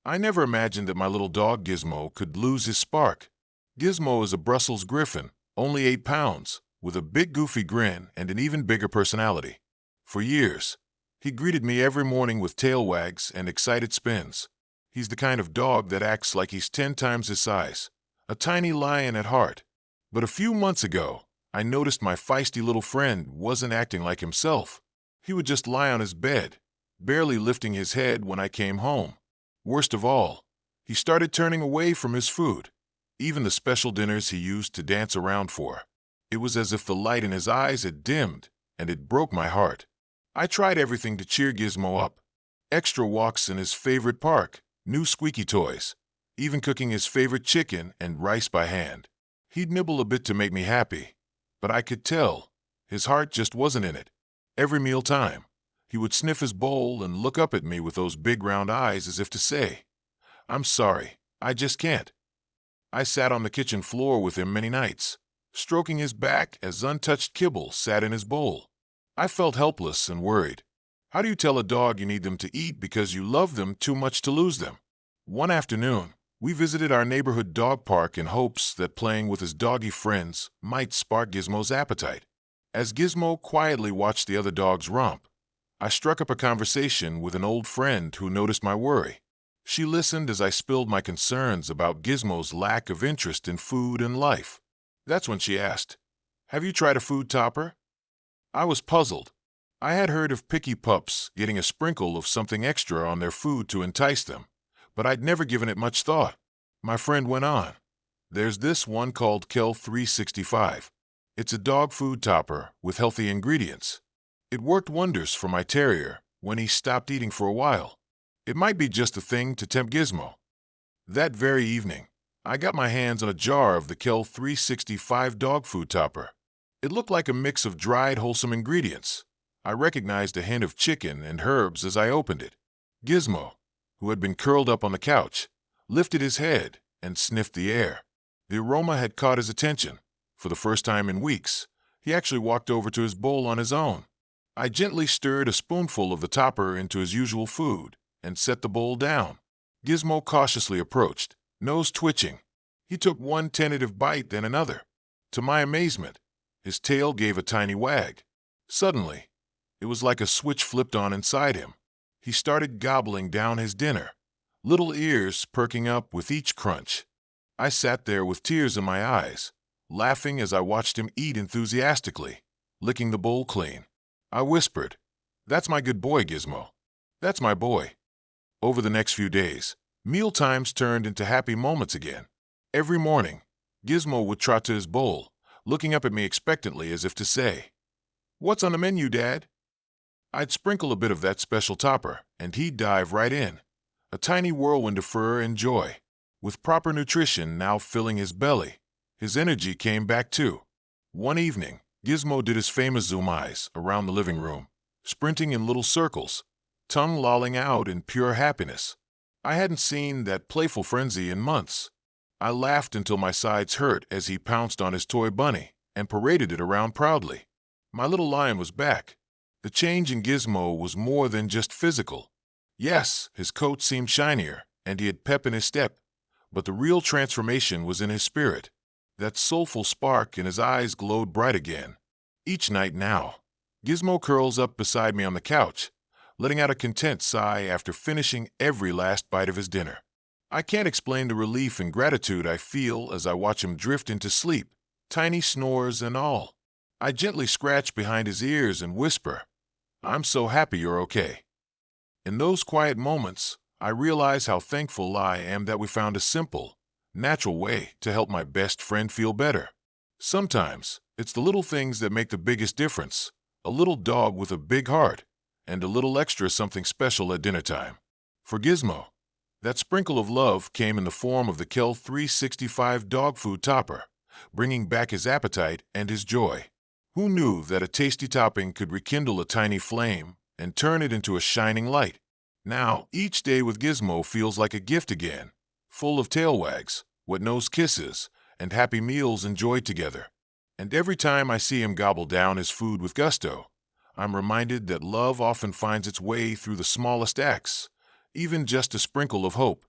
I never imagined that my little dog Gizmo could lose his spark. Gizmo is a Brussels Griffon, only 8 pounds, with a big goofy grin and an even bigger personality. For years, he greeted me every morning with tail wags and excited spins. He's the kind of dog that acts like he's 10 times his size, a tiny lion at heart. But a few months ago, I noticed my feisty little friend wasn't acting like himself. He would just lie on his bed, barely lifting his head when I came home. Worst of all, he started turning away from his food, even the special dinners he used to dance around for. It was as if the light in his eyes had dimmed, and it broke my heart. I tried everything to cheer Gizmo up. Extra walks in his favorite park, new squeaky toys, even cooking his favorite chicken and rice by hand. He'd nibble a bit to make me happy, but I could tell his heart just wasn't in it. Every mealtime, he would sniff his bowl and look up at me with those big round eyes as if to say, "I'm sorry, I just can't." I sat on the kitchen floor with him many nights, stroking his back as untouched kibble sat in his bowl. I felt helpless and worried. How do you tell a dog you need them to eat because you love them too much to lose them? One afternoon, we visited our neighborhood dog park in hopes that playing with his doggy friends might spark Gizmo's appetite. As Gizmo quietly watched the other dogs romp, I struck up a conversation with an old friend who noticed my worry. She listened as I spilled my concerns about Gizmo's lack of interest in food and life. That's when she asked, "Have you tried a food topper?" I was puzzled. I had heard of picky pups getting a sprinkle of something extra on their food to entice them, but I'd never given it much thought. My friend went on, "There's this one called Kel 365. It's a dog food topper with healthy ingredients. It worked wonders for my terrier when he stopped eating for a while. It might be just the thing to tempt Gizmo." That very evening, I got my hands on a jar of the Kel 365 dog food topper. It looked like a mix of dried, wholesome ingredients. I recognized a hint of chicken and herbs as I opened it. Gizmo, who had been curled up on the couch, lifted his head and sniffed the air. The aroma had caught his attention. For the first time in weeks, he actually walked over to his bowl on his own. I gently stirred a spoonful of the topper into his usual food and set the bowl down. Gizmo cautiously approached, nose twitching. He took one tentative bite, then another. To my amazement, his tail gave a tiny wag. Suddenly, it was like a switch flipped on inside him. He started gobbling down his dinner, little ears perking up with each crunch. I sat there with tears in my eyes, laughing as I watched him eat enthusiastically, licking the bowl clean. I whispered, "That's my good boy, Gizmo. That's my boy." Over the next few days, meal times turned into happy moments again. Every morning, Gizmo would trot to his bowl, looking up at me expectantly as if to say, "What's on the menu, Dad?" I'd sprinkle a bit of that special topper, and he'd dive right in, a tiny whirlwind of fur and joy. With proper nutrition now filling his belly, his energy came back too. One evening, Gizmo did his famous zoomies around the living room, sprinting in little circles, tongue lolling out in pure happiness. I hadn't seen that playful frenzy in months. I laughed until my sides hurt as he pounced on his toy bunny and paraded it around proudly. My little lion was back. The change in Gizmo was more than just physical. Yes, his coat seemed shinier, and he had pep in his step, but the real transformation was in his spirit. That soulful spark in his eyes glowed bright again. Each night now, Gizmo curls up beside me on the couch, letting out a content sigh after finishing every last bite of his dinner. I can't explain the relief and gratitude I feel as I watch him drift into sleep, tiny snores and all. I gently scratch behind his ears and whisper, "I'm so happy you're okay." In those quiet moments, I realize how thankful I am that we found a simple, natural way to help my best friend feel better. Sometimes, it's the little things that make the biggest difference. A little dog with a big heart, and a little extra something special at dinner time. For Gizmo, that sprinkle of love came in the form of the Kel 365 dog food topper, bringing back his appetite and his joy. Who knew that a tasty topping could rekindle a tiny flame and turn it into a shining light? Now, each day with Gizmo feels like a gift again, full of tail wags, wet-nosed kisses, and happy meals enjoyed together. And every time I see him gobble down his food with gusto, I'm reminded that love often finds its way through the smallest acts, even just a sprinkle of hope.